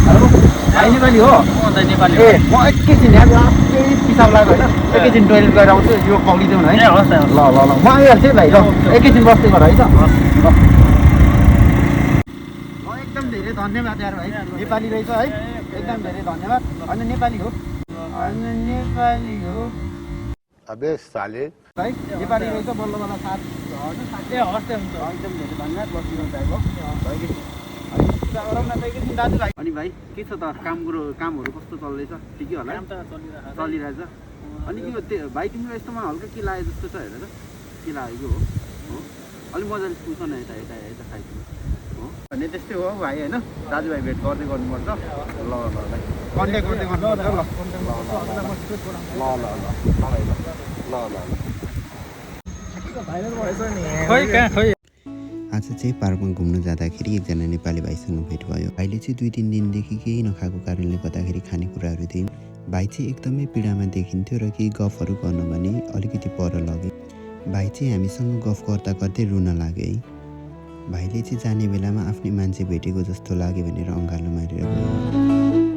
Hello भाइ नेपाली हो? नेपाली ए म एकैछिन यहाँ केही पिसाब लाग्यो होइन एकैछिन टोइलेट गएर आउँछु यो पक्रिदेऊ न है। ल ल ल म आइहाल्छु है भाइ ल एकैछिन बस्दै गर है त। ल एकदम धेरै धन्यवाद यार भाइ नेपाली रहेछ है एकदम धेरै धन्यवाद। होइन नेपाली हो नेपाली हो अबे साले भाइ नेपाली रहेछ बल्ल बल्ल साथ एकदम धेरै धन्यवाद बस्नु भएको दाजुभाइ। अनि भाइ के छ त कामहरू कस्तो चल्दैछ? ठिकै होला चलिरहेछ। अनि के भाइ तिम्रो यस्तोमा हल्का के लाग्यो जस्तो छ हेर त के लागेको हो अलिक मजाले सुस न यता यता यता खाइदिनु हो भन्ने त्यस्तै हो भाइ होइन दाजुभाइ भेट गर्दै गर्नुपर्छ। ल ल भाइ कन्ट्याक्ट गर्दै गर्नुपर्छ ल। आज चाहिँ पार्कमा घुम्न जाँदाखेरि एकजना नेपाली भाइसँग भेट भयो। भाइले चाहिँ 2-3 दिनदेखि केही नखाएको कारणले गर्दाखेरि खानेकुराहरू थिए। भाइ चाहिँ एकदमै पीडामा देखिन्थ्यो र केही गफहरू गर्नु भने अलिकति पर लगे। भाइ चाहिँ हामीसँग गफ गर्दा गर्दै रुन लाग्यो है। भाइले चाहिँ जाने बेलामा आफ्नै मान्छे भेटेको जस्तो लाग्यो भनेर अँगालो मारेर गयो।